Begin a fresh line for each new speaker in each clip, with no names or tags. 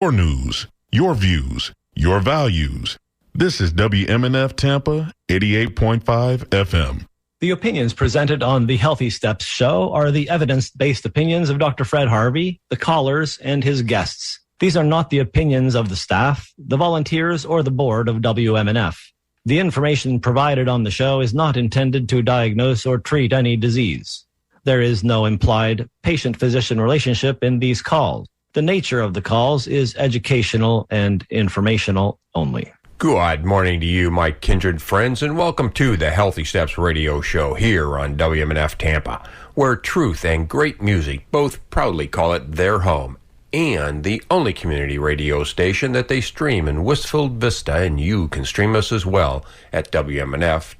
Your news, your views, your values. This is WMNF Tampa 88.5 FM.
The opinions presented on the Healthy Steps show are the evidence-based opinions of Dr. Fred Harvey, the callers, and his guests. These are not the opinions of the staff, the volunteers, or the board of WMNF. The information provided on the show is not intended to diagnose or treat any disease. There is no implied patient-physician relationship in these calls. The nature of the calls is educational and informational only.
Good morning to you, my kindred friends, and welcome to the Healthy Steps radio show here on WMNF Tampa, where truth and great music both proudly call it their home, and the only community radio station that they stream in Wistful Vista, and you can stream us as well at WMNF.org.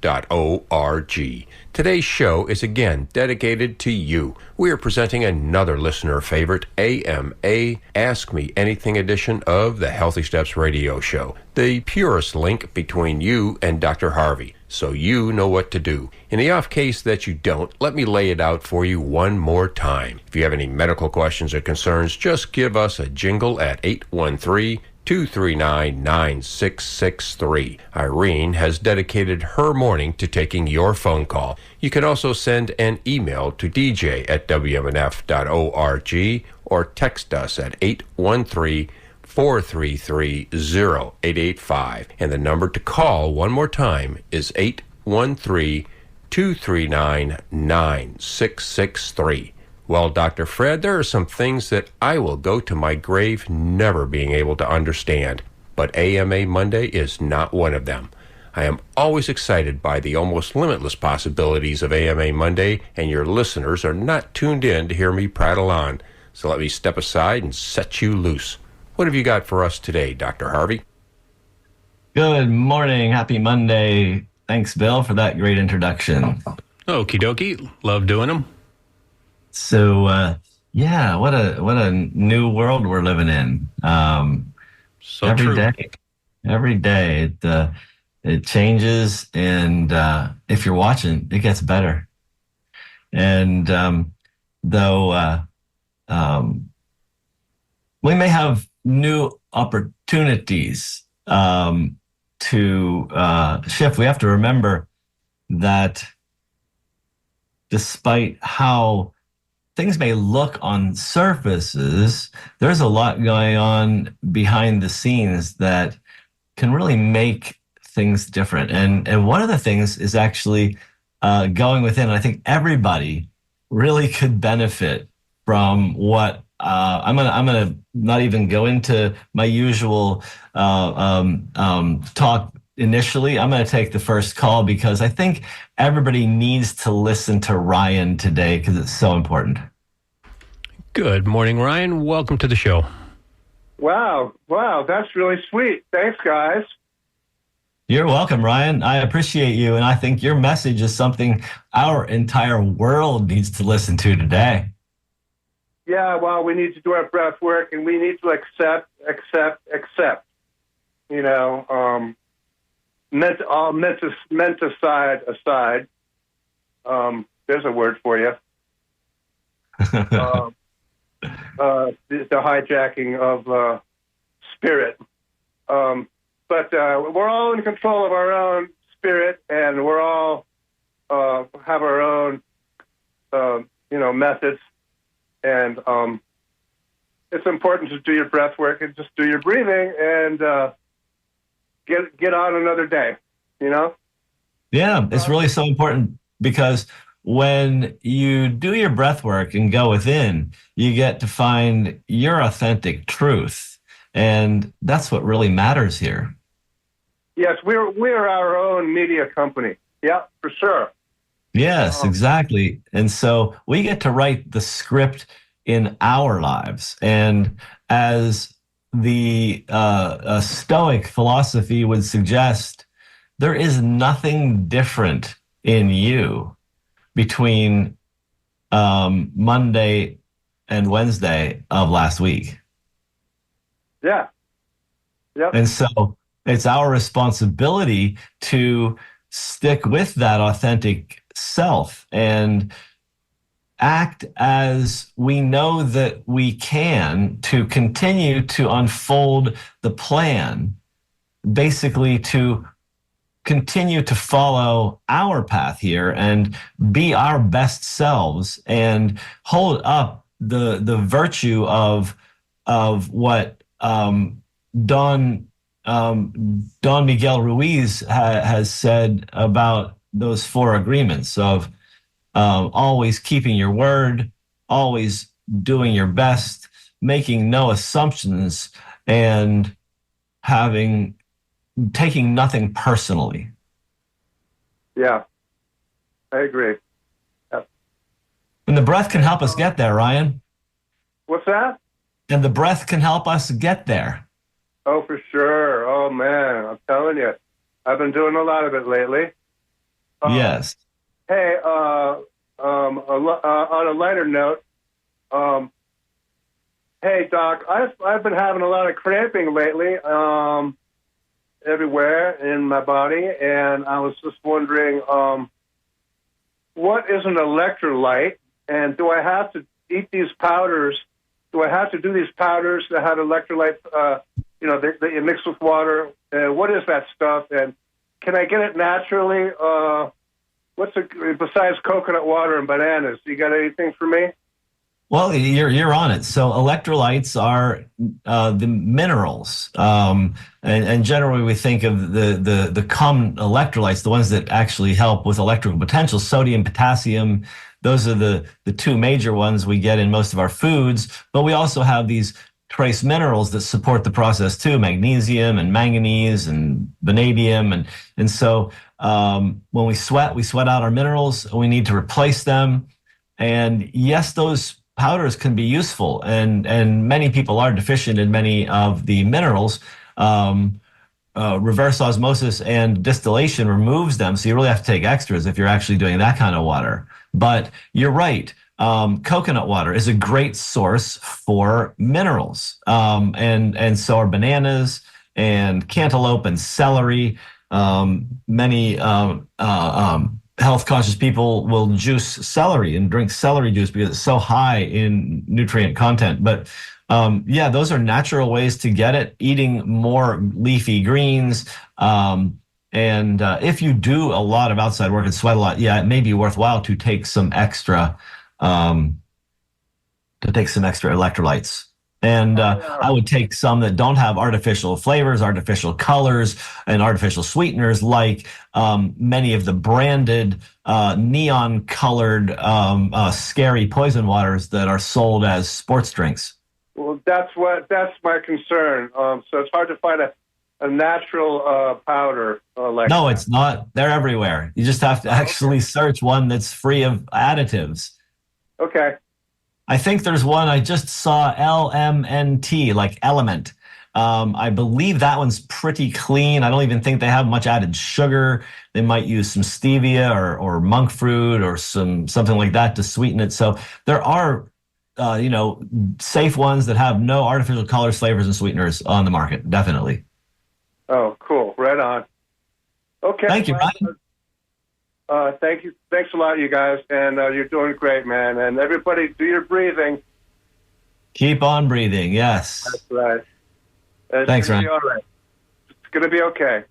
Today's show is again dedicated to you. We are presenting another listener favorite, AMA Ask Me Anything edition of the Healthy Steps radio show, the purest link between you and Dr. Harvey, so you know what to do. In the off case that you don't, let me lay it out for you one more time. If you have any medical questions or concerns, just give us a jingle at 813-239-9663. Irene has dedicated her morning to taking your phone call. You can also send an email to dj@wmnf.org or text us at 813-433-0885. And the number to call one more time is 813-239-9663. Well, Dr. Fred, there are some things that I will go to my grave never being able to understand, but AMA Monday is not one of them. I am always excited by the almost limitless possibilities of AMA Monday, and your listeners are not tuned in to hear me prattle on. So let me step aside and set you loose. What have you got for us today, Dr. Harvey?
Good morning. Happy Monday. Thanks, Bill, for that great introduction.
Okie dokie. Love doing them.
So, what a new world we're living in.
So
every
true.
Every day it changes, and if you're watching, it gets better. And though we may have new opportunities to shift, we have to remember that despite how things may look on surfaces, there's a lot going on behind the scenes that can really make things different. And one of the things is actually going within. I think everybody really could benefit from what I'm gonna not even go into my usual talk initially. I'm going to take the first call because I think everybody needs to listen to Ryan today because it's so important.
Good morning, Ryan. Welcome to the show.
Wow, that's really sweet. Thanks, guys.
You're welcome, Ryan. I appreciate you, and I think your message is something our entire world needs to listen to today.
Yeah, well, we need to do our breath work, and we need to accept. You know, menticide aside. There's a word for you. The hijacking of spirit. But we're all in control of our own spirit, and we're all have our own, methods. And it's important to do your breath work and just do your breathing and get on another day, you know?
Yeah, it's really so important because when you do your breath work and go within, you get to find your authentic truth. And that's what really matters here.
Yes, we're our own media company. Yeah, for sure.
Yes, exactly. And so we get to write the script in our lives. And as the Stoic philosophy would suggest, there is nothing different in you between Monday and Wednesday of last week.
Yeah. Yep.
And so it's our responsibility to stick with that authentic self and act as we know that we can to continue to unfold the plan, basically to continue to follow our path here and be our best selves and hold up the virtue of what Don Miguel Ruiz has said about those four agreements of always keeping your word, always doing your best, making no assumptions, and taking nothing personally.
Yeah, I agree. Yep.
And the breath can help us get there, Ryan.
What's that?
And the breath can help us get there.
Oh, for sure. Oh, man, I'm telling you. I've been doing a lot of it lately.
Yes.
Hey, on a lighter note, hey, Doc, I've been having a lot of cramping lately everywhere in my body, and I was just wondering, what is an electrolyte, and do I have to eat these powders? Do I have to do these powders that have electrolytes, that you mix with water? What is that stuff, and can I get it naturally? Besides coconut water and bananas? You got anything for me?
Well, you're on it. So electrolytes are the minerals, and generally we think of the common electrolytes, the ones that actually help with electrical potential, sodium, potassium. Those are the two major ones we get in most of our foods. But we also have these trace minerals that support the process too: magnesium and manganese and vanadium, and so when we sweat out our minerals. We need to replace them, and yes, those powders can be useful, and many people are deficient in many of the minerals. Reverse osmosis and distillation removes them, so you really have to take extras if you're actually doing that kind of water. But you're right. Coconut water is a great source for minerals, and so are bananas and cantaloupe and celery. Many health conscious people will juice celery and drink celery juice because it's so high in nutrient content. But those are natural ways to get it. Eating more leafy greens. And if you do a lot of outside work and sweat a lot, it may be worthwhile to take some extra electrolytes. And I would take some that don't have artificial flavors, artificial colors, and artificial sweeteners, like many of the branded neon-colored scary poison waters that are sold as sports drinks.
Well, that's my concern. So it's hard to find a natural powder like
No,
that.
It's not. They're everywhere. You just have to actually search one that's free of additives.
Okay.
I think there's one I just saw, LMNT, like element. I believe that one's pretty clean. I don't even think they have much added sugar. They might use some stevia or monk fruit or something like that to sweeten it. So there are, safe ones that have no artificial colors, flavors, and sweeteners on the market. Definitely.
Oh, cool. Right on. Okay.
Thank you, Ryan.
Thank you. Thanks a lot, you guys. And you're doing great, man. And everybody, do your breathing.
Keep on breathing. Yes.
That's right.
Thanks, Ryan.
All right. It's going to be okay.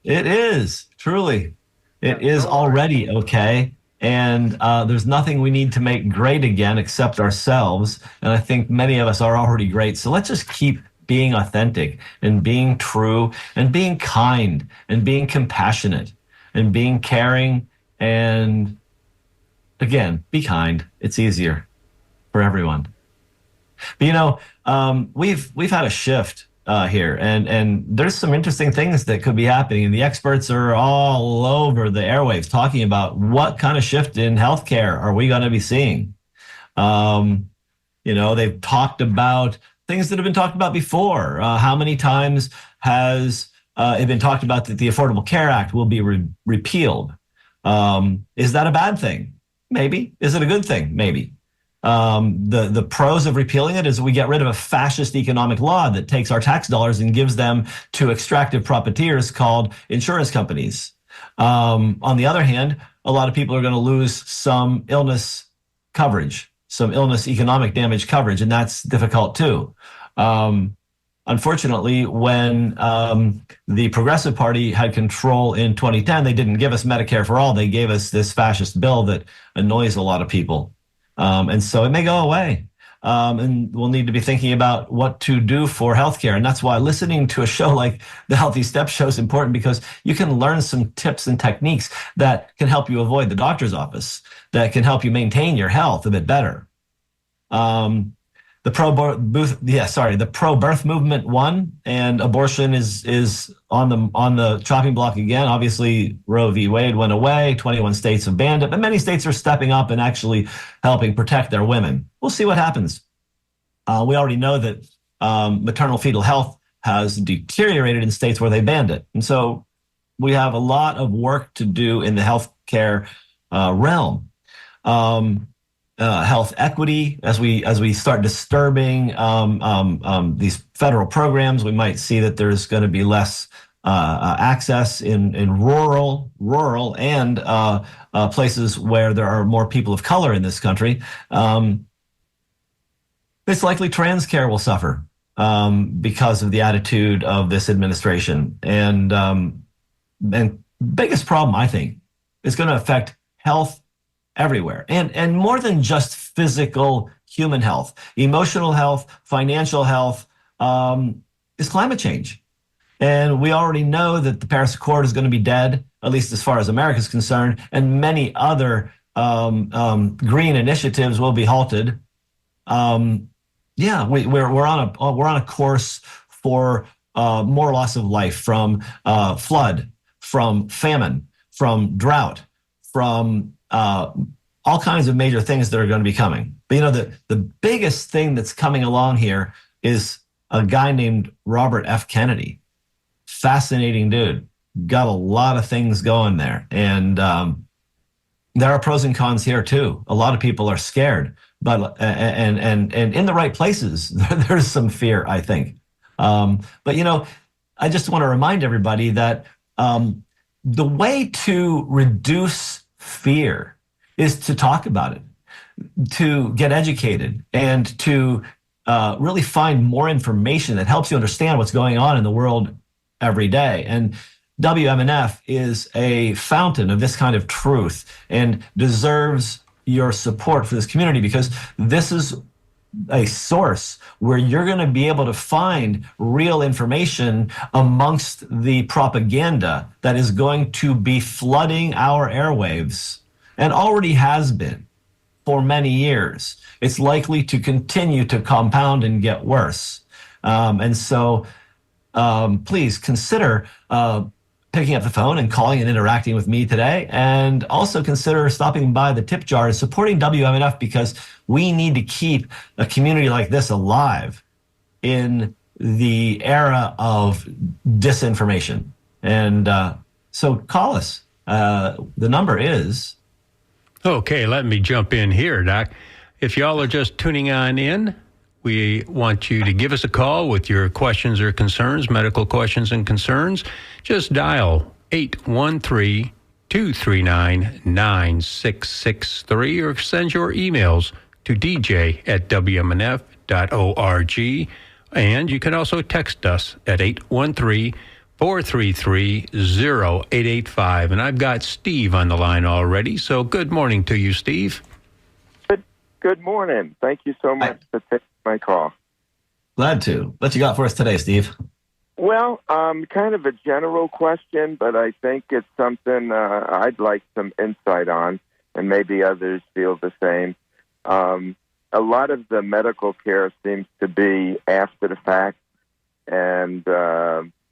It is, truly. It is already okay. And there's nothing we need to make great again except ourselves. And I think many of us are already great. So let's just keep being authentic and being true and being kind and being compassionate and being caring. And again, be kind. It's easier for everyone. But we've had a shift here, and there's some interesting things that could be happening. And the experts are all over the airwaves talking about what kind of shift in healthcare are we going to be seeing. They've talked about things that have been talked about before. How many times has it been talked about that the Affordable Care Act will be repealed? Is that a bad thing? Maybe. Is it a good thing? Maybe. The pros of repealing it is we get rid of a fascist economic law that takes our tax dollars and gives them to extractive profiteers called insurance companies. On the other hand, a lot of people are going to lose some illness coverage, some illness economic damage coverage, and that's difficult too. Unfortunately, when the Progressive Party had control in 2010, they didn't give us Medicare for all. They gave us this fascist bill that annoys a lot of people. And so it may go away. And we'll need to be thinking about what to do for healthcare. And that's why listening to a show like the Healthy Steps Show is important, because you can learn some tips and techniques that can help you avoid the doctor's office, that can help you maintain your health a bit better. The pro-birth movement won, and abortion is on the chopping block again. Obviously, Roe v. Wade went away. 21 states have banned it, but many states are stepping up and actually helping protect their women. We'll see what happens. We already know that maternal fetal health has deteriorated in states where they banned it, and so we have a lot of work to do in the healthcare realm. Health equity, as we start disturbing these federal programs, we might see that there's going to be less access in rural and places where there are more people of color in this country. It's likely trans care will suffer because of the attitude of this administration. And biggest problem, I think, is going to affect health everywhere, and more than just physical human health, emotional health, financial health, is climate change. And we already know that the Paris Accord is going to be dead, at least as far as America is concerned, and many other green initiatives will be halted. We're on a course for more loss of life from flood, from famine, from drought, from all kinds of major things that are going to be coming. But the biggest thing that's coming along here is a guy named Robert F. Kennedy. Fascinating dude. Got a lot of things going there. And there are pros and cons here too. A lot of people are scared, but and in the right places, there's some fear, I think. But I just want to remind everybody that the way to reduce fear is to talk about it, to get educated, and to really find more information that helps you understand what's going on in the world every day. And WMNF is a fountain of this kind of truth and deserves your support for this community, because this is a source where you're going to be able to find real information amongst the propaganda that is going to be flooding our airwaves, and already has been for many years. It's likely to continue to compound and get worse. And so please consider picking up the phone and calling and interacting with me today. And also consider stopping by the tip jar and supporting WMNF, because we need to keep a community like this alive in the era of disinformation. And so call us. The number is...
Okay, let me jump in here, Doc. If y'all are just tuning on in, we want you to give us a call with your questions or concerns, medical questions and concerns. Just dial 813-239-9663 or send your emails to dj@wmnf.org. And you can also text us at 813-433-0885. And I've got Steve on the line already. So good morning to you, Steve.
Good morning. Thank you so much for taking my call.
Glad to. What you got for us today, Steve?
Well, kind of a general question, but I think it's something I'd like some insight on, and maybe others feel the same. A lot of the medical care seems to be after the fact and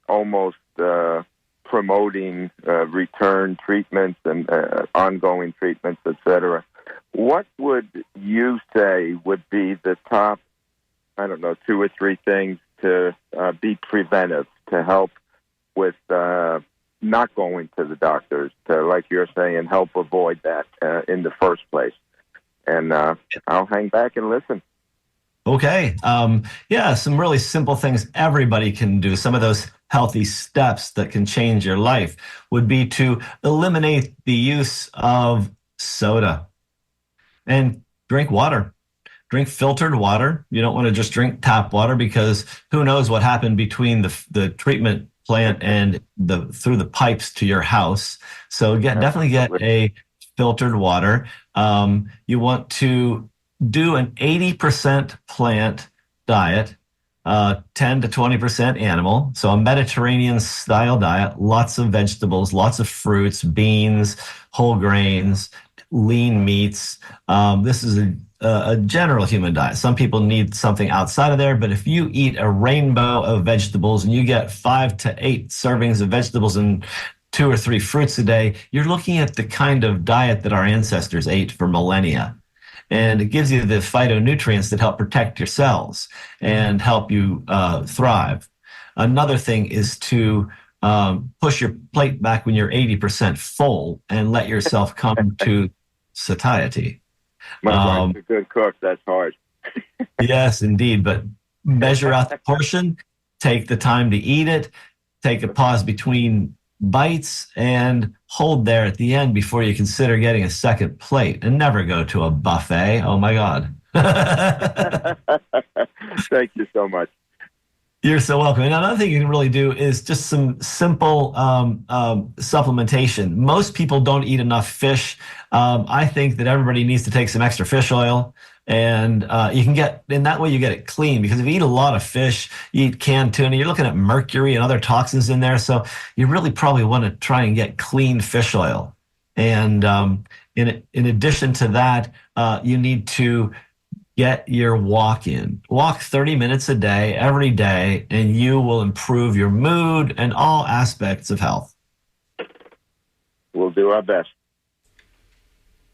almost promoting return treatments and ongoing treatments, et cetera. What would you say would be the top, 2 or 3 things to be preventive, to help with not going to the doctors, to, like you're saying, help avoid that in the first place? And I'll hang back and listen.
Okay. Some really simple things everybody can do. Some of those healthy steps that can change your life would be to eliminate the use of soda. And drink water. Drink filtered water. You don't want to just drink tap water because who knows what happened between the treatment plant and through the pipes to your house. So definitely get a filtered water. You want to do an 80% plant diet, 10 to 20% animal. So a Mediterranean style diet, lots of vegetables, lots of fruits, beans, whole grains, lean meats. This is a general human diet. Some people need something outside of there, but if you eat a rainbow of vegetables and you get 5 to 8 servings of vegetables and 2 or 3 fruits a day, you're looking at the kind of diet that our ancestors ate for millennia. And it gives you the phytonutrients that help protect your cells and help you thrive. Another thing is to push your plate back when you're 80% full and let yourself come to satiety.
My wife's a good cook. That's hard.
Yes, indeed. But measure out the portion, take the time to eat it, take a pause between bites, and hold there at the end before you consider getting a second plate. And never go to a buffet. Oh, my God.
Thank you so much.
You're so welcome. And another thing you can really do is just some simple supplementation. Most people don't eat enough fish. I think that everybody needs to take some extra fish oil. And you can get, in that way you get it clean, because if you eat a lot of fish, you eat canned tuna, you're looking at mercury and other toxins in there. So you really probably want to try and get clean fish oil. And in addition to that, you need to get your walk in. Walk 30 minutes a day, every day, and you will improve your mood and all aspects of health.
We'll do our best.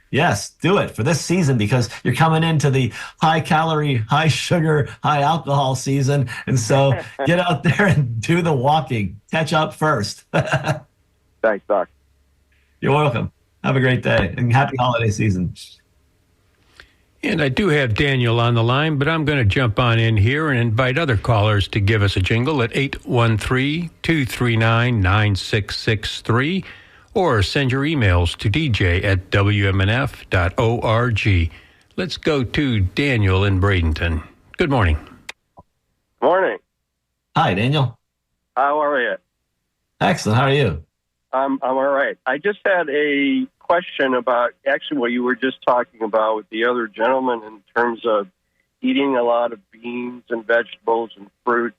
Yes, do it for this season, because you're coming into the high calorie, high sugar, high alcohol season. And so get out there and do the walking. Catch up first.
Thanks, Doc.
You're welcome. Have a great day and happy holiday season.
And I do have Daniel on the line, but I'm going to jump on in here and invite other callers to give us a jingle at 813-239-9663, or send your emails to dj@wmnf.org. Let's go to Daniel in Bradenton. Good morning.
Morning.
Hi, Daniel.
How are you?
Excellent. How are you?
I'm all right. I just had a question about actually what you were just talking about with the other gentleman in terms of eating a lot of beans and vegetables and fruits.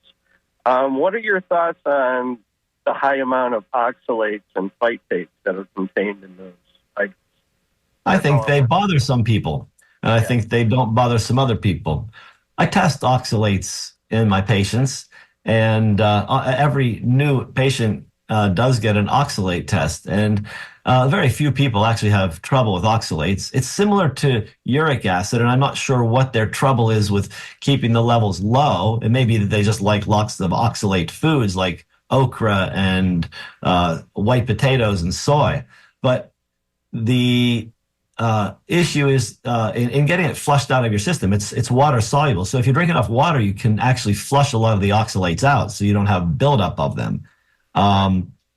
What are your thoughts on the high amount of oxalates and phytates that are contained in those items?
I think they bother some people, and I think they don't bother some other people. I test oxalates in my patients, and every new patient does get an oxalate test, and very few people actually have trouble with oxalates. It's similar to uric acid, and I'm not sure what their trouble is with keeping the levels low. It may be that they just like lots of oxalate foods like okra and white potatoes and soy. But the issue is in getting it flushed out of your system. It's water soluble. So if you drink enough water, you can actually flush a lot of the oxalates out, so you don't have buildup of them.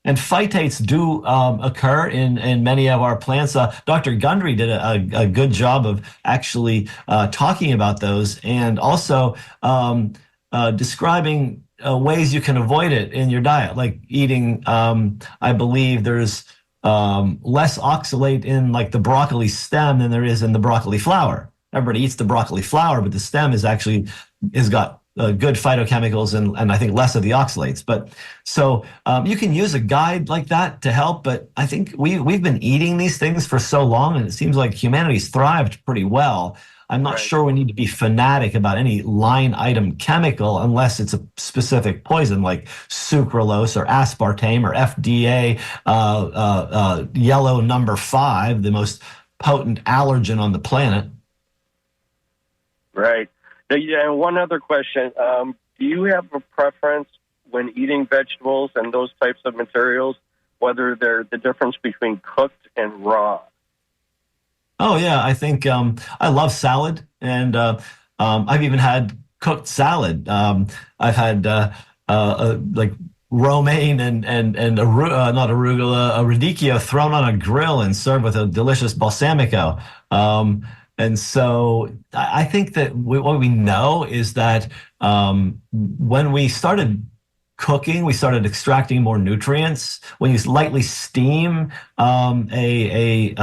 And phytates do occur in many of our plants. Dr. Gundry did a good job of actually talking about those, and also describing ways you can avoid it in your diet, like eating, I believe there's less oxalate in like the broccoli stem than there is in the broccoli flower. Everybody eats the broccoli flower, but the stem has got good phytochemicals and I think less of the oxalates. But so you can use a guide like that to help. But I think we've been eating these things for so long, and it seems like humanity's thrived pretty well. I'm not sure we need to be fanatic about any line item chemical unless it's a specific poison like sucralose or aspartame or FDA yellow number 5, the most potent allergen on the planet.
Right. Yeah, and one other question. Do you have a preference when eating vegetables and those types of materials, whether they're the difference between cooked and raw?
Oh, yeah. I think I love salad, and I've even had cooked salad. I've had like romaine and not arugula, a radicchio thrown on a grill and served with a delicious balsamico. And so I think that what we know is that when we started cooking, we started extracting more nutrients. When you lightly steam a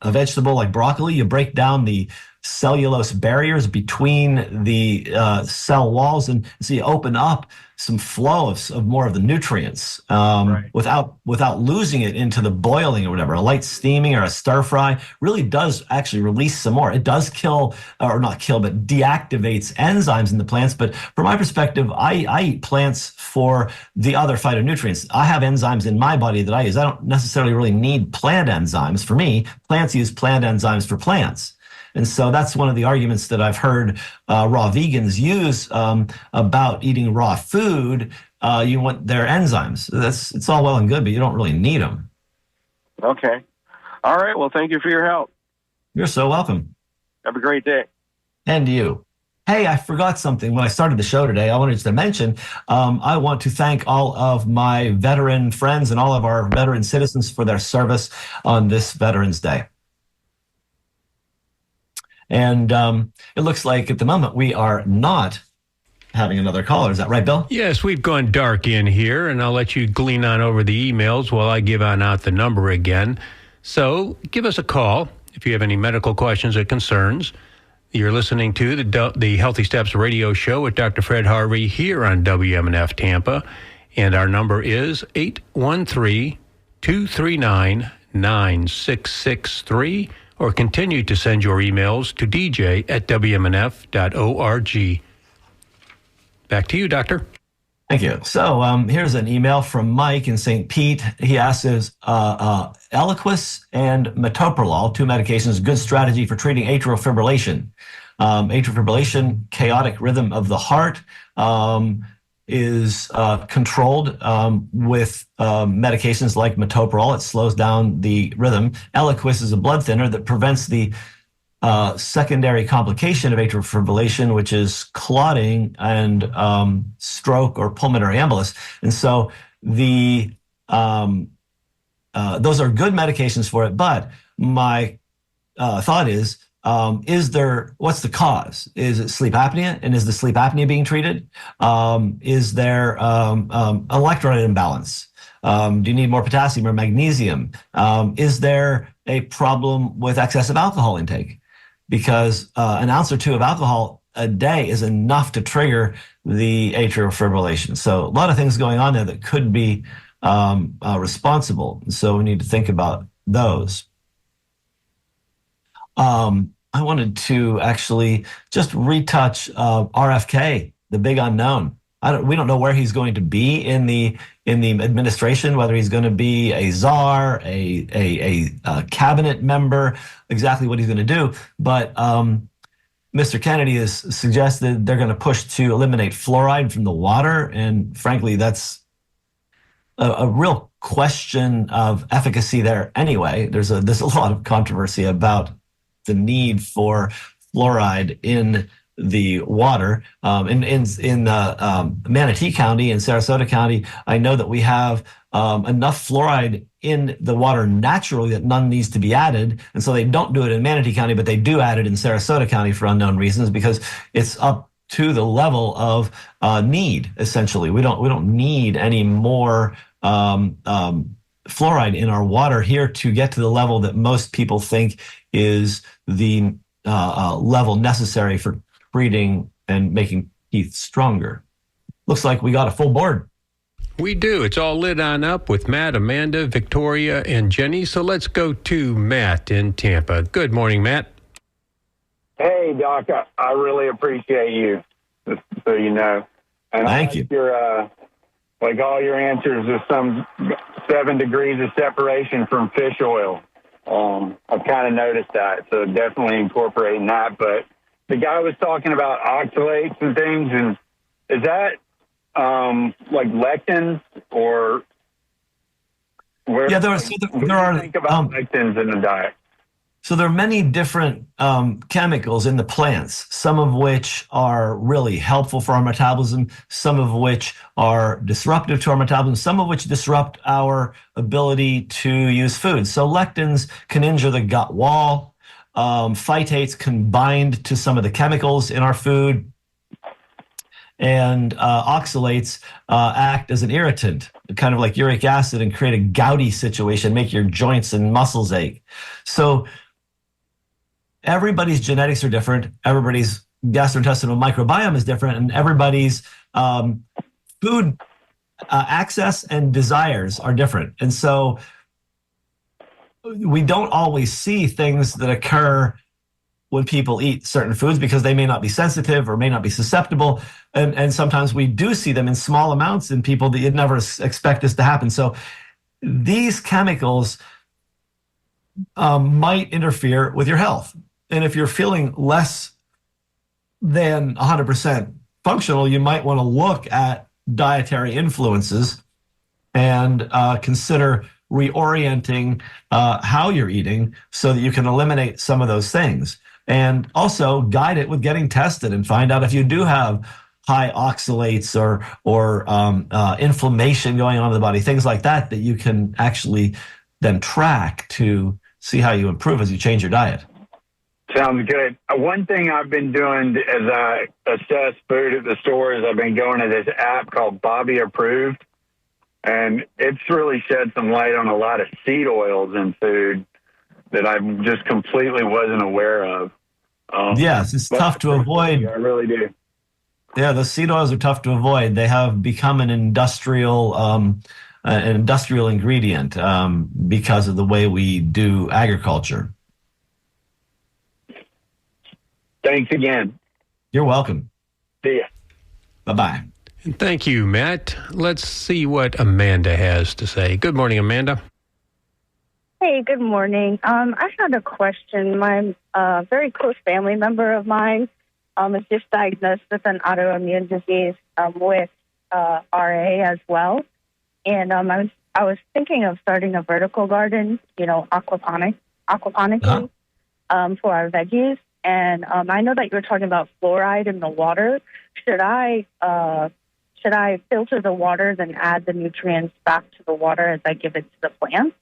vegetable like broccoli, you break down the cellulose barriers between the cell walls, and so you open up some flow of more of the nutrients without losing it into the boiling or whatever. A light steaming or a stir fry really does actually release some more. It does kill, or not kill, but deactivates enzymes in the plants. But from my perspective, I eat plants for the other phytonutrients. I have enzymes in my body that I use. I don't necessarily really need plant enzymes. For me, plants use plant enzymes for plants. And so that's one of the arguments that I've heard raw vegans use about eating raw food. You want their enzymes. It's all well and good, but you don't really need them.
Okay. All right. Well, thank you for your help.
You're so welcome.
Have a great day.
And you. Hey, I forgot something when I started the show today. I wanted to mention, I want to thank all of my veteran friends and all of our veteran citizens for their service on this Veterans Day. And it looks like at the moment we are not having another caller. Is that right, Bill?
Yes, we've gone dark in here, and I'll let you glean on over the emails while I give out the number again. So give us a call if you have any medical questions or concerns. You're listening to the Healthy Steps radio show with Dr. Fred Harvey here on WMNF Tampa, and our number is 813-239-9663. Or continue to send your emails to dj@wmnf.org. Back to you, Doctor.
Thank you. So here's an email from Mike in St. Pete. He asks, is Eliquis and metoprolol, two medications, good strategy for treating atrial fibrillation? Atrial fibrillation, chaotic rhythm of the heart, is controlled with medications like metoprolol. It slows down the rhythm. Eliquis is a blood thinner that prevents the secondary complication of atrial fibrillation, which is clotting and stroke or pulmonary embolus. And so those are good medications for it. But my thought is what's the cause? Is it sleep apnea? And is the sleep apnea being treated? Is there electrolyte imbalance? Do you need more potassium or magnesium? Is there a problem with excessive alcohol intake? Because an ounce or two of alcohol a day is enough to trigger the atrial fibrillation. So a lot of things going on there that could be responsible. So we need to think about those. I wanted to actually just retouch RFK, the big unknown. We don't know where he's going to be in the administration, whether he's going to be a czar, a cabinet member, exactly what he's going to do. But Mr. Kennedy has suggested they're going to push to eliminate fluoride from the water, and frankly, that's a real question of efficacy there. Anyway, there's a lot of controversy about the need for fluoride in the water. In Manatee County and Sarasota County, I know that we have enough fluoride in the water naturally that none needs to be added. And so they don't do it in Manatee County, but they do add it in Sarasota County for unknown reasons, because it's up to the level of need, essentially. We don't need any more fluoride in our water here to get to the level that most people think is the level necessary for treating and making teeth stronger. Looks like we got a full board.
We do. It's all lit on up with Matt, Amanda, Victoria, and Jenny. So let's go to Matt in Tampa. Good morning, Matt.
Hey, Doc. I really appreciate you, just so you know. And
Thank you.
Your, like all your answers are some 7 degrees of separation from fish oil. I've kind of noticed that, so definitely incorporating that. But the guy was talking about oxalates and things, and is that like lectins or where?
Yeah, there are
think about lectins in the diet.
So there are many different chemicals in the plants, some of which are really helpful for our metabolism, some of which are disruptive to our metabolism, some of which disrupt our ability to use food. So lectins can injure the gut wall. phytates can bind to some of the chemicals in our food, and oxalates act as an irritant, kind of like uric acid, and create a gouty situation, make your joints and muscles ache. So everybody's genetics are different, everybody's gastrointestinal microbiome is different, and everybody's food access and desires are different. And so we don't always see things that occur when people eat certain foods because they may not be sensitive or may not be susceptible. And sometimes we do see them in small amounts in people that you'd never expect this to happen. So these chemicals might interfere with your health. And if you're feeling less than 100% functional, you might want to look at dietary influences and consider reorienting how you're eating so that you can eliminate some of those things. And also guide it with getting tested and find out if you do have high oxalates or inflammation going on in the body, things like that, that you can actually then track to see how you improve as you change your diet.
Sounds good. One thing I've been doing as I assess food at the store is I've been going to this app called Bobby Approved, and it's really shed some light on a lot of seed oils in food that I just completely wasn't aware of.
Yes, it's tough to avoid.
I really do.
Yeah, the seed oils are tough to avoid. They have become an industrial ingredient because of the way we do agriculture.
Thanks again.
You're welcome.
See ya.
Bye-bye.
And thank you, Matt. Let's see what Amanda has to say. Good morning, Amanda.
Hey, good morning. I had a question. My very close family member of mine is just diagnosed with an autoimmune disease with RA as well. And I was thinking of starting a vertical garden, aquaponically for our veggies. And I know that you were talking about fluoride in the water. Should I filter the water, then add the nutrients back to the water as I give it to the plants?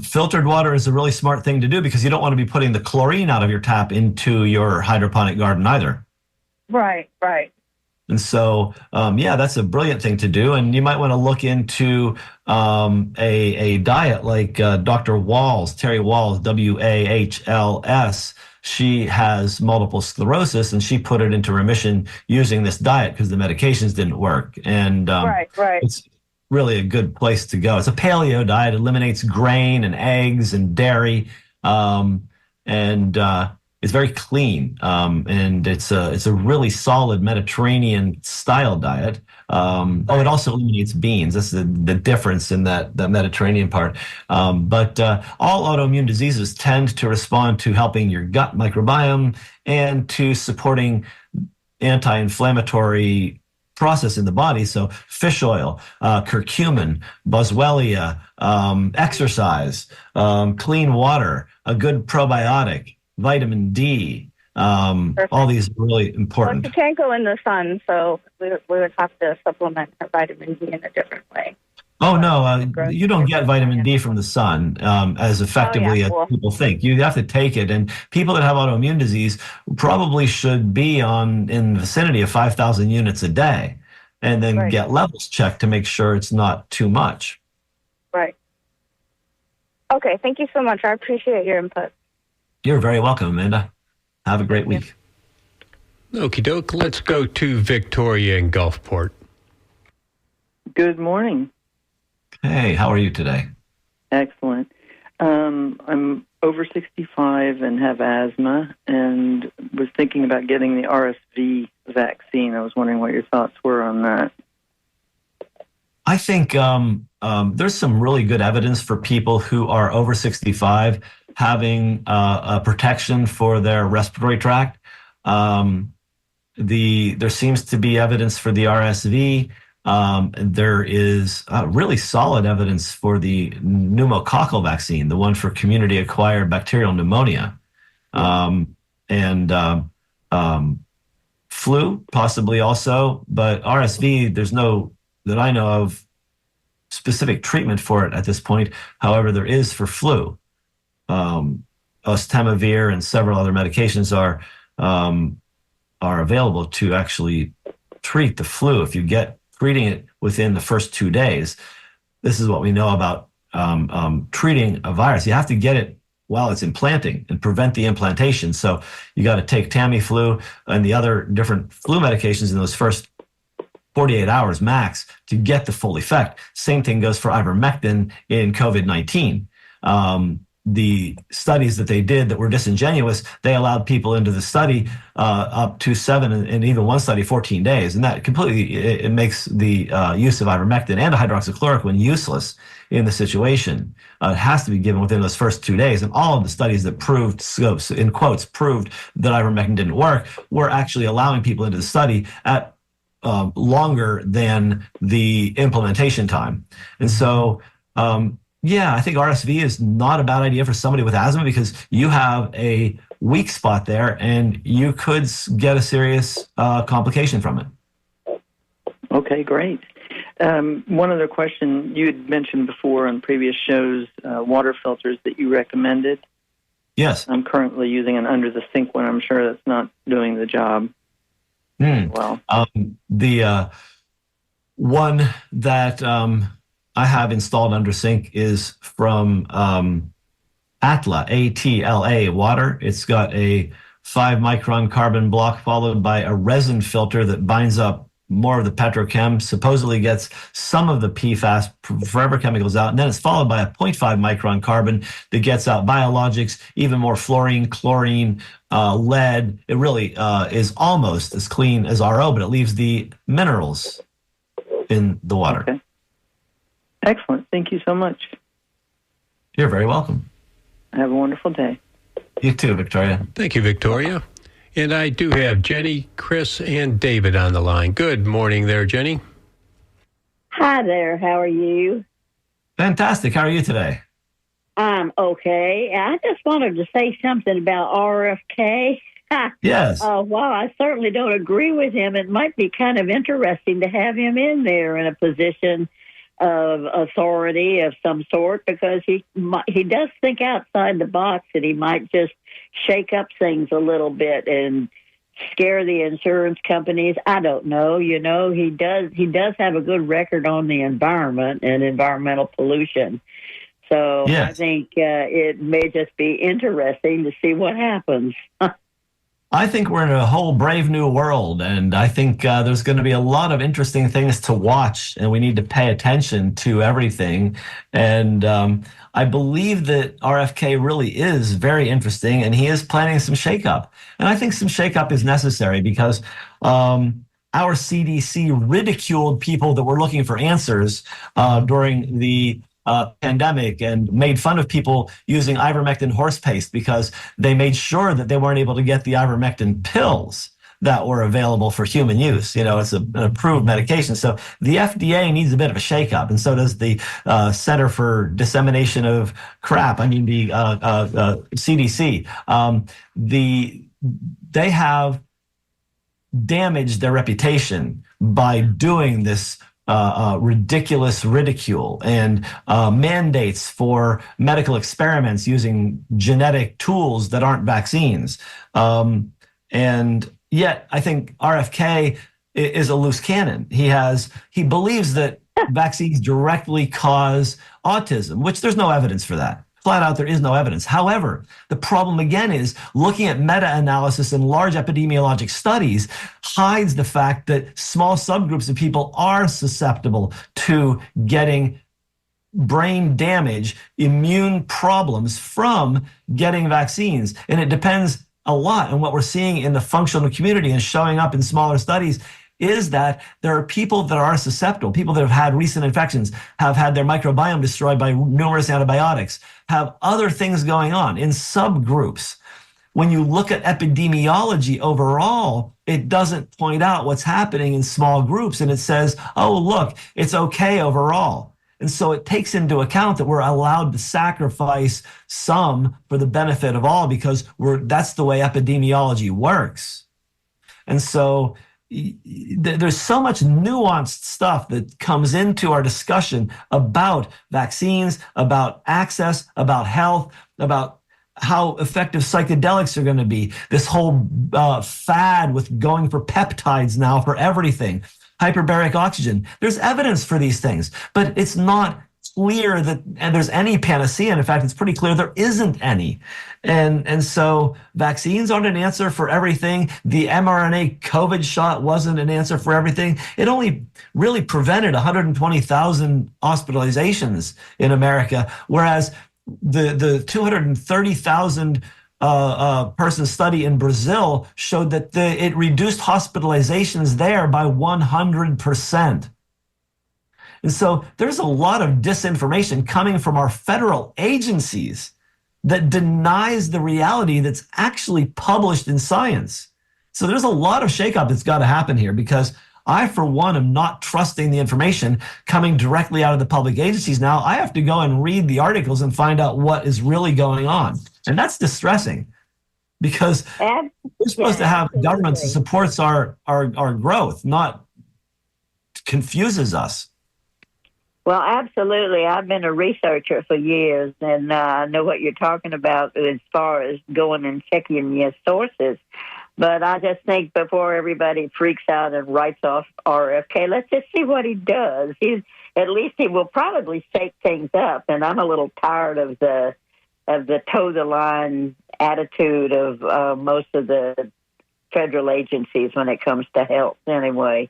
Filtered water is a really smart thing to do because you don't want to be putting the chlorine out of your tap into your hydroponic garden either.
Right.
And so, that's a brilliant thing to do. And you might want to look into a diet like Dr. Walls, Terry Walls, WAHLS. She has multiple sclerosis, and she put it into remission using this diet because the medications didn't work. And
right.
It's really a good place to go. It's a paleo diet, eliminates grain and eggs and dairy, and it's very clean, and it's a really solid Mediterranean style diet. It also eliminates beans. That's the difference in that Mediterranean part. But all autoimmune diseases tend to respond to helping your gut microbiome and to supporting anti-inflammatory process in the body. So fish oil, curcumin, boswellia, exercise, clean water, a good probiotic, vitamin D. All these are really important.
Well, she can't go in the sun, so we would have to supplement her vitamin D in a different way.
Oh, no, you don't get vitamin D from the sun as effectively as people think. You have to take it. And people that have autoimmune disease probably should be in the vicinity of 5,000 units a day and then get levels checked to make sure it's not too much.
Right. Okay, thank you so much. I appreciate your input.
You're very welcome, Amanda. Have a great week.
Okie doke. Let's go to Victoria in Gulfport.
Good morning.
Hey, how are you today?
Excellent. I'm over 65 and have asthma and was thinking about getting the RSV vaccine. I was wondering what your thoughts were on that.
I think there's some really good evidence for people who are over 65 having a protection for their respiratory tract. There seems to be evidence for the RSV. There is really solid evidence for the pneumococcal vaccine, the one for community-acquired bacterial pneumonia, and flu possibly also, but RSV, there's no, that I know of, specific treatment for it at this point. However, there is for flu. ostemivir and several other medications are available to actually treat the flu. If you get treating it within the first 2 days, this is what we know about treating a virus. You have to get it while it's implanting and prevent the implantation. So you got to take Tamiflu and the other different flu medications in those first 48 hours max to get the full effect. Same thing goes for ivermectin in COVID-19. The studies that they did that were disingenuous, they allowed people into the study up to 7 and even one study 14 days. And that completely, it makes the use of ivermectin and hydroxychloroquine useless in the situation. It has to be given within those first 2 days. And all of the studies that proved, in quotes, proved that ivermectin didn't work were actually allowing people into the study at longer than the implementation time. And so, yeah, I think RSV is not a bad idea for somebody with asthma because you have a weak spot there and you could get a serious complication from it.
Okay, great. One other question. You had mentioned before on previous shows water filters that you recommended.
Yes.
I'm currently using an under-the-sink one. I'm sure that's not doing the job well.
The one that I have installed under sink is from Atla, A-T-L-A water. It's got a 5-micron carbon block followed by a resin filter that binds up more of the petrochem, supposedly gets some of the PFAS, forever chemicals out, and then it's followed by a 0.5 micron carbon that gets out biologics, even more fluorine, chlorine, lead. It really is almost as clean as RO, but it leaves the minerals in the water.
Okay. Excellent. Thank you so much.
You're very welcome.
Have a wonderful day.
You too, Victoria.
Thank you, Victoria. And I do have Jenny, Chris, and David on the line. Good morning there, Jenny.
Hi there. How are you?
Fantastic. How are you today?
I'm okay. I just wanted to say something about RFK.
Yes.
While I certainly don't agree with him, it might be kind of interesting to have him in there in a position of authority of some sort, because he does think outside the box, and he might just shake up things a little bit and scare the insurance companies. I don't know. You know, he does have a good record on the environment and environmental pollution. So yes. I think it may just be interesting to see what happens.
I think we're in a whole brave new world, and I think there's going to be a lot of interesting things to watch, and we need to pay attention to everything. And I believe that RFK really is very interesting, and he is planning some shakeup. And I think some shakeup is necessary because our CDC ridiculed people that were looking for answers during the pandemic and made fun of people using ivermectin horse paste because they made sure that they weren't able to get the ivermectin pills that were available for human use. You know, it's an approved medication. So the FDA needs a bit of a shakeup, and so does the Center for Dissemination of Crap. I mean, the CDC. They have damaged their reputation by doing this ridiculous ridicule and mandates for medical experiments using genetic tools that aren't vaccines. And yet, I think RFK is a loose cannon. He believes that vaccines directly cause autism, which there's no evidence for that. Flat out, there is no evidence. However, the problem again is looking at meta-analysis and large epidemiologic studies hides the fact that small subgroups of people are susceptible to getting brain damage, immune problems from getting vaccines. And it depends a lot on what we're seeing in the functional community and showing up in smaller studies is that there are people that are susceptible, people that have had recent infections, have had their microbiome destroyed by numerous antibiotics, have other things going on in subgroups. When you look at epidemiology overall, it doesn't point out what's happening in small groups, and it says, oh, look, it's okay overall. And so it takes into account that we're allowed to sacrifice some for the benefit of all because that's the way epidemiology works. And so there's so much nuanced stuff that comes into our discussion about vaccines, about access, about health, about how effective psychedelics are going to be. This whole fad with going for peptides now for everything, hyperbaric oxygen. There's evidence for these things, but it's not clear that there's any panacea. And in fact, it's pretty clear there isn't any. And so vaccines aren't an answer for everything. The mRNA COVID shot wasn't an answer for everything. It only really prevented 120,000 hospitalizations in America, whereas the 230,000 person study in Brazil showed that it reduced hospitalizations there by 100%. And so there's a lot of disinformation coming from our federal agencies that denies the reality that's actually published in science. So there's a lot of shakeup that's got to happen here, because I, for one, am not trusting the information coming directly out of the public agencies now. I have to go and read the articles and find out what is really going on. And that's distressing, because we're supposed to have a government that supports our growth, not confuses us.
Well, absolutely. I've been a researcher for years, and I know what you're talking about as far as going and checking your sources. But I just think before everybody freaks out and writes off RFK, let's just see what he does. At least he will probably shake things up. And I'm a little tired of the toe the line attitude of most of the federal agencies when it comes to health. Anyway.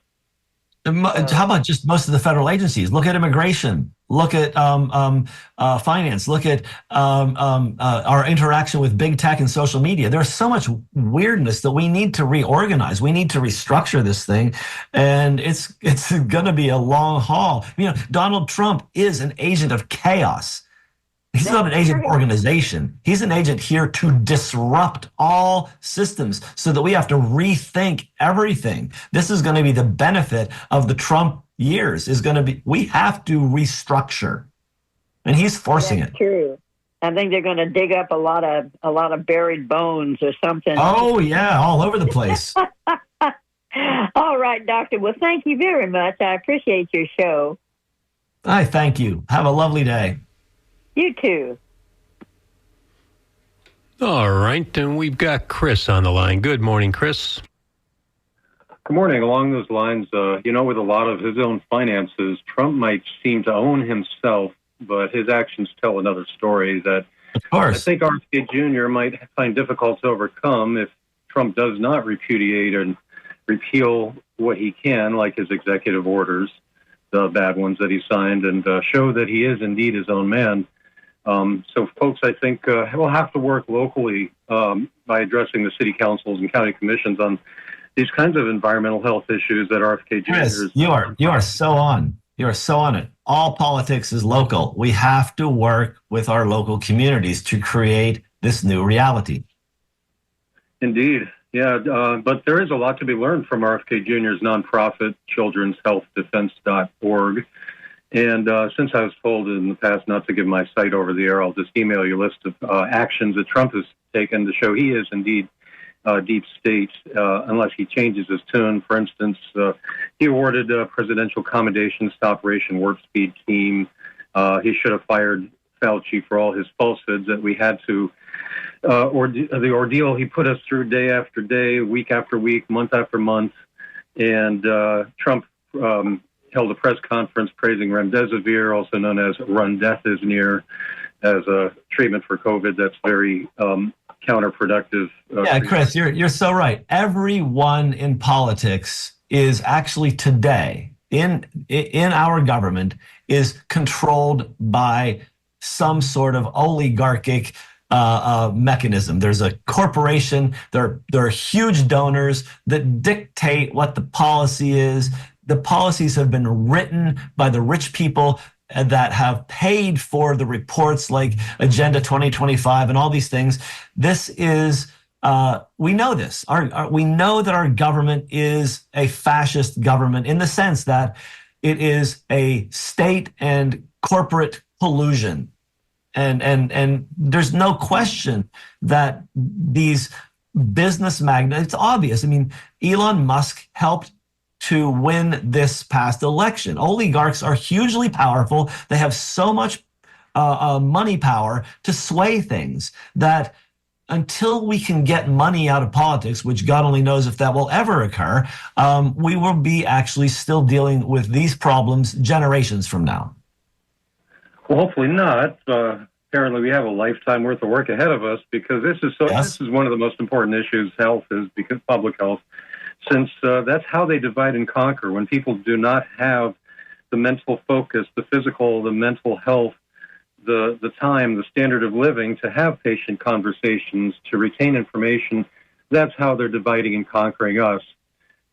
How about just most of the federal agencies? Look at immigration. Look at finance. Look at our interaction with big tech and social media. There's so much weirdness that we need to reorganize. We need to restructure this thing, and it's going to be a long haul. Donald Trump is an agent of chaos. He's not an agent of organization. He's an agent here to disrupt all systems so that we have to rethink everything. This is going to be the benefit of the Trump years, we have to restructure. And he's forcing it.
True. I think they're going to dig up a lot of buried bones or something.
Oh, yeah, all over the place.
All right, Doctor. Well, thank you very much. I appreciate your show.
I thank you. Have a lovely day.
You too.
All right, and we've got Chris on the line. Good morning, Chris.
Good morning. Along those lines, with a lot of his own finances, Trump might seem to own himself, but his actions tell another story that
of course.
I think RFK Jr. might find difficult to overcome if Trump does not repudiate and repeal what he can, like his executive orders, the bad ones that he signed, and show that he is indeed his own man. So folks, I think we'll have to work locally by addressing the city councils and county commissions on these kinds of environmental health issues that RFK Jr.
Chris, you are so on. You are so on it. All politics is local. We have to work with our local communities to create this new reality.
Indeed. Yeah, but there is a lot to be learned from RFK Jr.'s nonprofit, children'shealthdefense.org. And since I was told in the past not to give my site over the air, I'll just email you a list of actions that Trump has taken to show he is indeed deep state, unless he changes his tune. For instance, he awarded presidential commendations to Operation Warp Speed team. He should have fired Fauci for all his falsehoods that we had to, the ordeal he put us through day after day, week after week, month after month. And Trump held a press conference praising remdesivir, also known as Run Death is Near, as a treatment for COVID that's very counterproductive.
Yeah, Chris, you're so right. Everyone in politics is actually today in our government is controlled by some sort of oligarchic mechanism. There's a corporation. There are huge donors that dictate what the policy is. The policies have been written by the rich people that have paid for the reports like Agenda 2025 and all these things. This is, we know this. We know that our government is a fascist government in the sense that it is a state and corporate collusion. And there's no question that these business magnates, it's obvious. I mean, Elon Musk helped to win this past election. Oligarchs are hugely powerful. They have so much money power to sway things. That until we can get money out of politics, which God only knows if that will ever occur, we will be actually still dealing with these problems generations from now.
Well, hopefully not. Apparently, we have a lifetime worth of work ahead of us, because this is This is one of the most important issues. Health is, because public health, since that's how they divide and conquer. When people do not have the mental focus, the physical, the mental health, the time, the standard of living to have patient conversations, to retain information, that's how they're dividing and conquering us.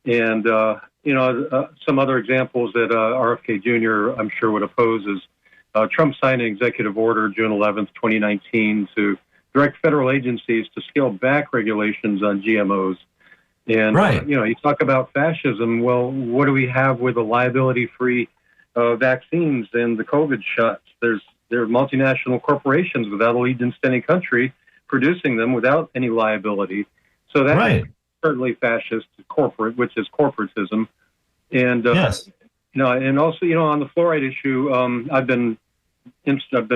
And, some other examples that RFK Jr., I'm sure, would oppose is Trump signed an executive order June 11th, 2019, to direct federal agencies to scale back regulations on GMOs. And, you talk about fascism. Well, what do we have with the liability-free vaccines and the COVID shots? There are multinational corporations without allegiance to any country producing them without any liability. So that's certainly fascist, corporate, which is corporatism. And, and also, on the fluoride issue, I've been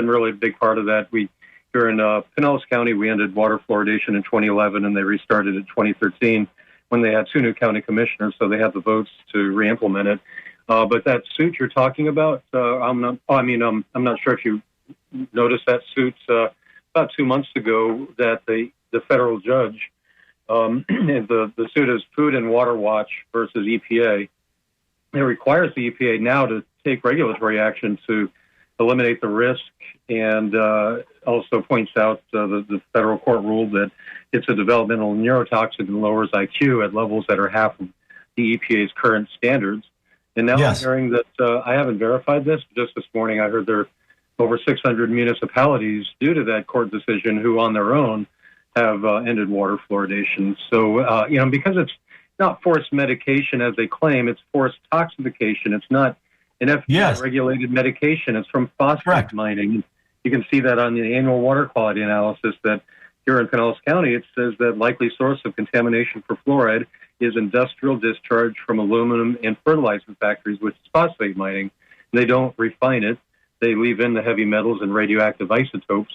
really a big part of that. Here in Pinellas County, we ended water fluoridation in 2011, and they restarted in 2013 when they had 2 new county commissioners, so they had the votes to re-implement it. But that suit you're talking about, I'm not sure if you noticed that suit about 2 months ago, that the federal judge, the suit is Food and Water Watch versus EPA. It requires the EPA now to take regulatory action to eliminate the risk, and also points out the federal court ruled that it's a developmental neurotoxin and lowers IQ at levels that are half of the EPA's current standards. And now I'm hearing that, I haven't verified this, but just this morning I heard there are over 600 municipalities due to that court decision who on their own have ended water fluoridation. So, because it's not forced medication as they claim, it's forced toxification. It's not an FDA-regulated medication. It's from phosphate mining. You can see that on the annual water quality analysis that here in Pinellas County, it says that likely source of contamination for fluoride is industrial discharge from aluminum and fertilizer factories, which is phosphate mining. They don't refine it. They leave in the heavy metals and radioactive isotopes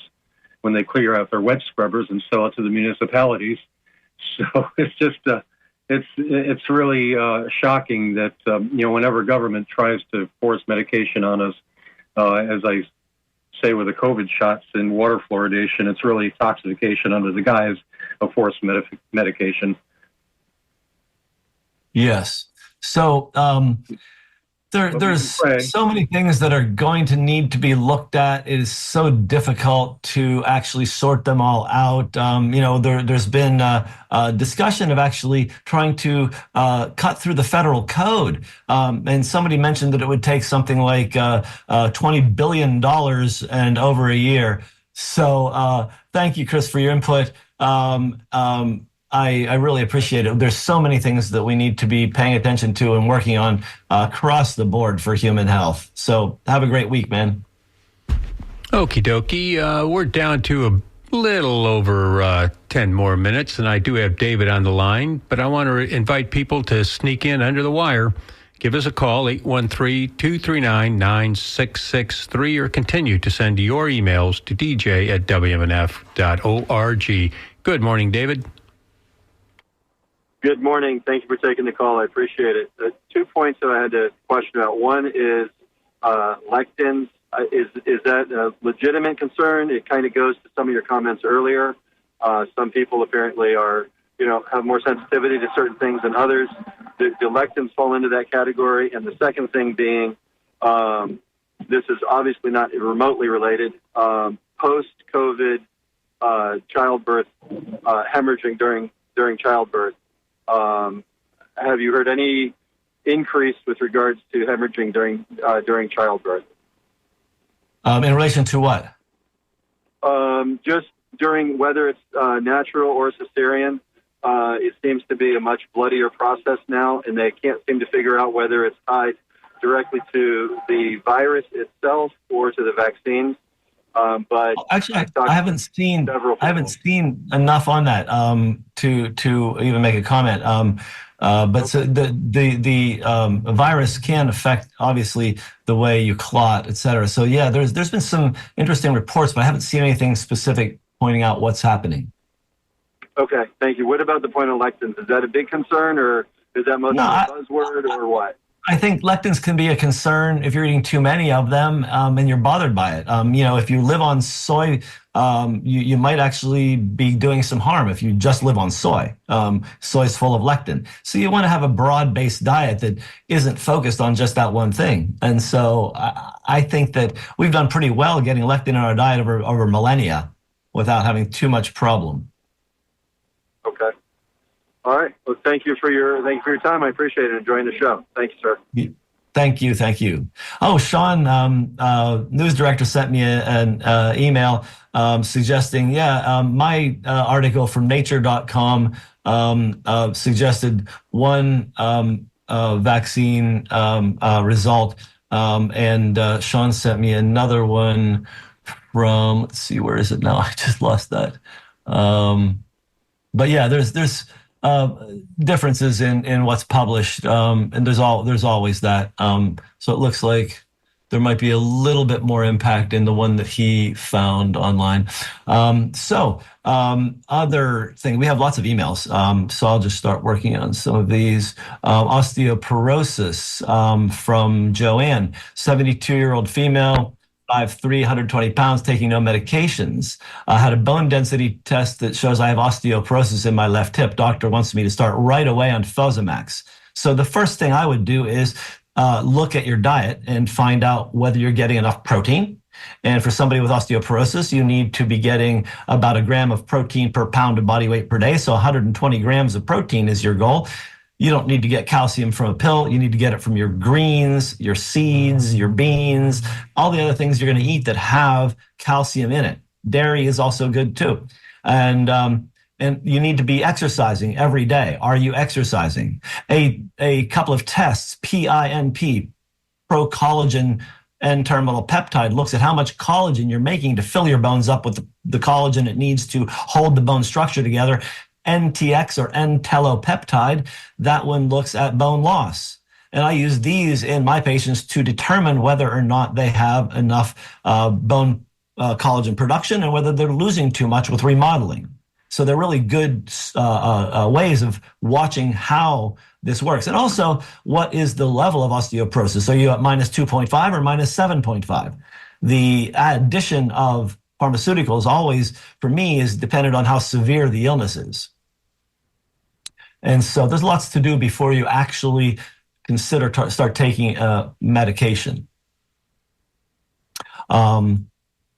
when they clear out their wet scrubbers and sell it to the municipalities. So it's just, it's really shocking that, whenever government tries to force medication on us, as I say with the COVID shots and water fluoridation, it's really toxification under the guise of forced medication.
Yes. So there's so many things that are going to need to be looked at. It is so difficult to actually sort them all out. There's been a discussion of actually trying to cut through the federal code. And somebody mentioned that it would take something like $20 billion and over a year. So thank you, Chris, for your input. I really appreciate it. There's so many things that we need to be paying attention to and working on across the board for human health. So have a great week, man.
Okie dokie. We're down to a little over 10 more minutes, and I do have David on the line, but I want to invite people to sneak in under the wire. Give us a call, 813-239-9663, or continue to send your emails to dj@wmnf.org. Good morning, David.
Good morning. Thank you for taking the call. I appreciate it. 2 points that I had to question about. One is lectins. Is that a legitimate concern? It kind of goes to some of your comments earlier. Some people apparently are, have more sensitivity to certain things than others. Do lectins fall into that category? And the second thing being, this is obviously not remotely related, post-COVID childbirth, hemorrhaging during childbirth. Have you heard any increase with regards to hemorrhaging during childbirth?
In relation to what?
Just during, whether it's natural or cesarean, it seems to be a much bloodier process now, and they can't seem to figure out whether it's tied directly to the virus itself or to the vaccines. But
actually, I haven't seen enough on that to even make a comment. But so the virus can affect, obviously, the way you clot, et cetera. So yeah, there's been some interesting reports, but I haven't seen anything specific pointing out what's happening.
Okay, thank you. What about the point of lectins? Is that a big concern, or is that mostly a buzzword, or what?
I think lectins can be a concern if you're eating too many of them and you're bothered by it. If you live on soy, you might actually be doing some harm if you just live on soy. Soy is full of lectin. So you want to have a broad-based diet that isn't focused on just that one thing. And so I think that we've done pretty well getting lectin in our diet over millennia without having too much problem.
Okay. All right. Well, thank you for your time. I appreciate it. Enjoying the show. Thank you, sir.
Thank you. Oh, Sean, news director, sent me an email suggesting, my article from nature.com suggested one vaccine result, and Sean sent me another one from, let's see, where is it now? I just lost that. But yeah, there's differences in what's published, and there's always that. So it looks like there might be a little bit more impact in the one that he found online. Other thing, we have lots of emails, so I'll just start working on some of these. Osteoporosis from Joanne, 72-year-old female. 5'3", 120 pounds, taking no medications. I had a bone density test that shows I have osteoporosis in my left hip. Doctor wants me to start right away on Fosamax. So the first thing I would do is look at your diet and find out whether you're getting enough protein. And for somebody with osteoporosis, you need to be getting about 1 gram of protein per pound of body weight per day. So 120 grams of protein is your goal. You don't need to get calcium from a pill. You need to get it from your greens, your seeds, your beans, all the other things you're going to eat that have calcium in it. Dairy is also good too. And you need to be exercising every day. Are you exercising? A couple of tests, PINP, pro-collagen N-terminal peptide, looks at how much collagen you're making to fill your bones up with the collagen it needs to hold the bone structure together. NTX or N-telopeptide, that one looks at bone loss. And I use these in my patients to determine whether or not they have enough bone collagen production and whether they're losing too much with remodeling. So they're really good ways of watching how this works. And also, what is the level of osteoporosis? Are you at minus 2.5 or minus 7.5? The addition of pharmaceuticals always, for me, is dependent on how severe the illness is. And so there's lots to do before you actually consider start taking medication.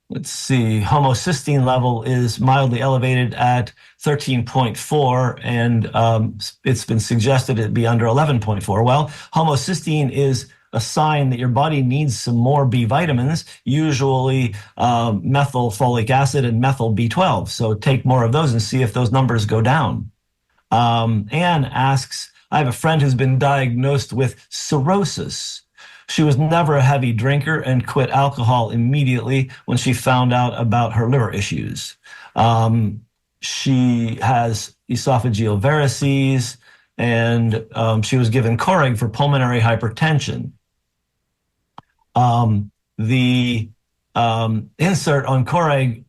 Let's see, homocysteine level is mildly elevated at 13.4, and it's been suggested it be under 11.4. Well, homocysteine is a sign that your body needs some more B vitamins, usually methylfolic acid and methyl B12. So take more of those and see if those numbers go down. Anne asks, I have a friend who's been diagnosed with cirrhosis. She was never a heavy drinker and quit alcohol immediately when she found out about her liver issues. She has esophageal varices, and she was given Coreg for pulmonary hypertension. The insert on Coreg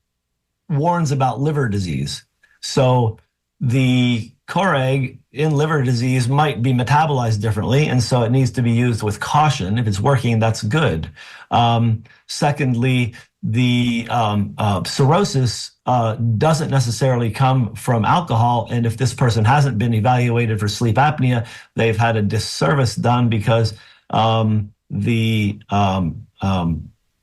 warns about liver disease. So the Coreg in liver disease might be metabolized differently, and so it needs to be used with caution. If it's working, that's good. Secondly, the cirrhosis doesn't necessarily come from alcohol, and if this person hasn't been evaluated for sleep apnea, they've had a disservice done, because the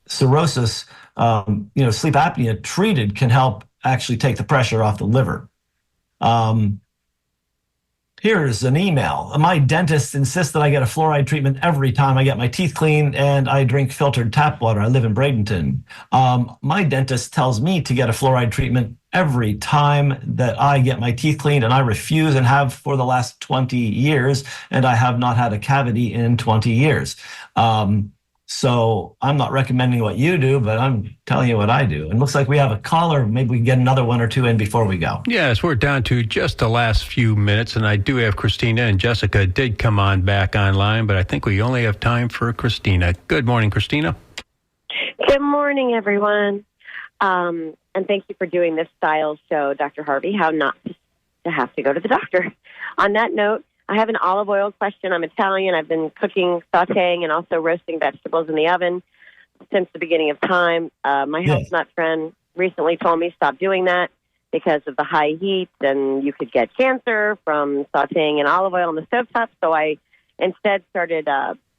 cirrhosis, sleep apnea treated can help actually take the pressure off the liver. Here's an email. My dentist insists that I get a fluoride treatment every time I get my teeth cleaned, and I drink filtered tap water. I live in Bradenton. My dentist tells me to get a fluoride treatment every time that I get my teeth cleaned, and I refuse, and have for the last 20 years, and I have not had a cavity in 20 years. So I'm not recommending what you do, but I'm telling you what I do. And looks like we have a caller. Maybe we can get another one or two in before we go.
Yes, we're down to just the last few minutes, and I do have Christina, and Jessica did come on back online, but I think we only have time for Christina. Good morning, Christina.
Good morning, everyone. And thank you for doing this style show, Dr. Harvey, how not to have to go to the doctor. On that note, I have an olive oil question. I'm Italian. I've been cooking, sauteing, and also roasting vegetables in the oven since the beginning of time. My health nut friend recently told me stop doing that because of the high heat, and you could get cancer from sauteing in olive oil on the stovetop. So I instead started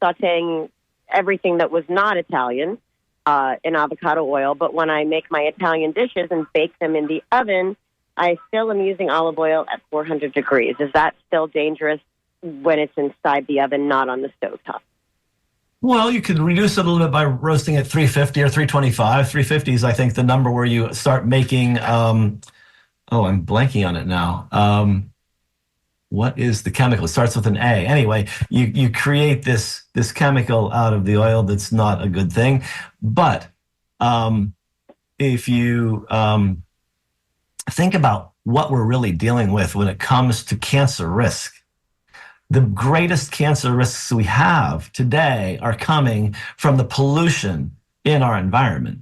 sauteing everything that was not Italian in avocado oil. But when I make my Italian dishes and bake them in the oven, I still am using olive oil at 400 degrees. Is that still dangerous when it's inside the oven, not on the stovetop?
Well, you could reduce it a little bit by roasting at 350 or 325. 350 is, I think, the number where you start making, I'm blanking on it now. What is the chemical? It starts with an A. Anyway, you create this chemical out of the oil that's not a good thing. But if you think about what we're really dealing with when it comes to cancer risk, the greatest cancer risks we have today are coming from the pollution in our environment.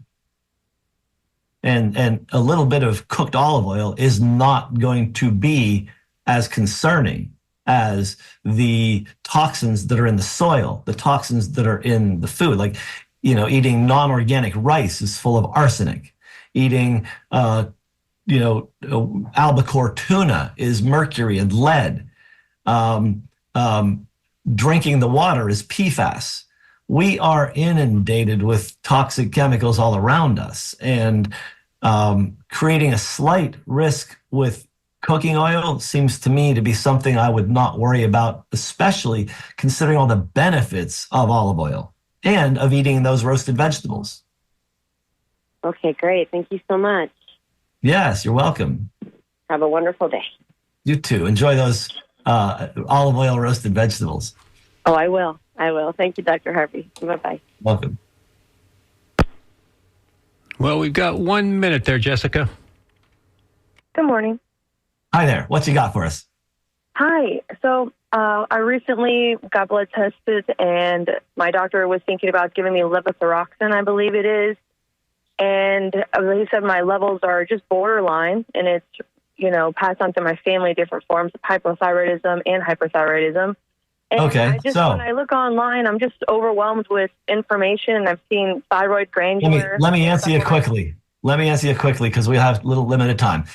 And a little bit of cooked olive oil is not going to be as concerning as the toxins that are in the soil, the toxins that are in the food. Like, eating non-organic rice is full of arsenic. Eating, albacore tuna is mercury and lead. Drinking the water is PFAS. We are inundated with toxic chemicals all around us, and creating a slight risk with cooking oil seems to me to be something I would not worry about, especially considering all the benefits of olive oil and of eating those roasted vegetables.
Okay, great. Thank you so much.
Yes, you're welcome.
Have a wonderful day.
You too. Enjoy those olive oil roasted vegetables.
Oh, I will. Thank you, Dr. Harvey. Bye-bye.
Welcome.
Well, we've got 1 minute there, Jessica.
Good morning.
Hi there. What you got for us?
Hi. So I recently got blood tested, and my doctor was thinking about giving me levothyroxine, I believe it is. And he said my levels are just borderline, and it's, passed on to my family, different forms of hypothyroidism and hyperthyroidism. And
okay,
when I look online, I'm just overwhelmed with information, and I've seen thyroid glandular.
Let me answer you quickly. Because we have little limited time.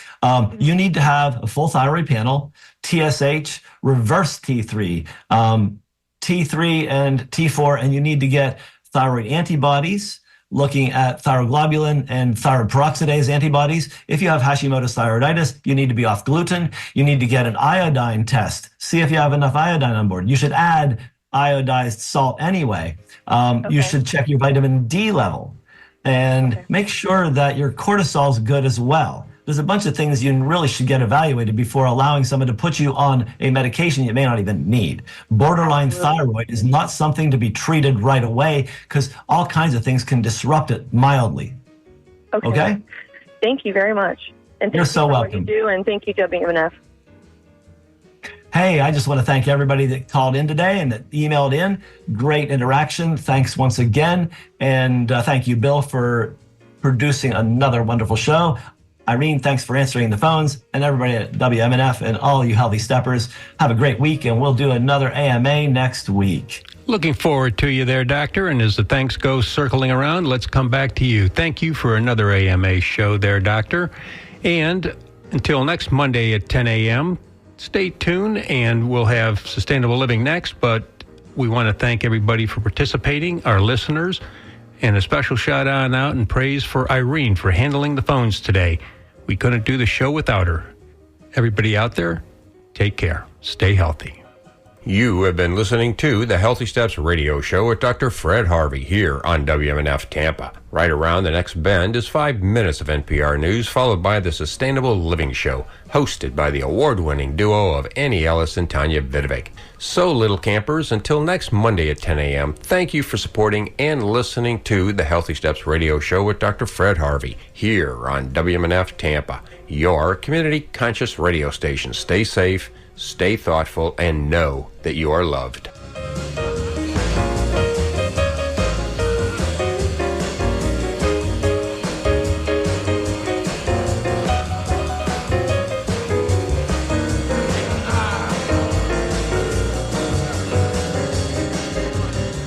You need to have a full thyroid panel, TSH, reverse T3, T3 and T4, and you need to get thyroid antibodies, looking at thyroglobulin and thyroid peroxidase antibodies. If you have Hashimoto's thyroiditis, you need to be off gluten. You need to get an iodine test. See if you have enough iodine on board. You should add iodized salt anyway. You should check your vitamin D level and make sure that your cortisol is good as well. There's a bunch of things you really should get evaluated before allowing someone to put you on a medication you may not even need. Borderline thyroid is not something to be treated right away because all kinds of things can disrupt it mildly. Okay?
Thank you very much. And
you're so welcome.
What you do, and thank you, WMNF.
Hey, I just want to thank everybody that called in today and that emailed in. Great interaction. Thanks once again. And thank you, Bill, for producing another wonderful show. Irene, thanks for answering the phones. And everybody at WMNF and all you healthy steppers, have a great week, and we'll do another AMA next week.
Looking forward to you there, Doctor. And as the thanks go circling around, let's come back to you. Thank you for another AMA show there, Doctor. And until next Monday at 10 a.m., stay tuned, and we'll have Sustainable Living next. But we want to thank everybody for participating, our listeners, and a special shout out and praise for Irene for handling the phones today. We couldn't do the show without her. Everybody out there, take care. Stay healthy.
You have been listening to the Healthy Steps Radio Show with Dr. Fred Harvey here on WMNF Tampa. Right around the next bend is 5 minutes of NPR News, followed by the Sustainable Living Show, hosted by the award-winning duo of Annie Ellis and Tanya Vidovic. So, little campers, until next Monday at 10 a.m., thank you for supporting and listening to the Healthy Steps Radio Show with Dr. Fred Harvey here on WMNF Tampa, your community-conscious radio station. Stay safe, stay thoughtful, and know that you are loved.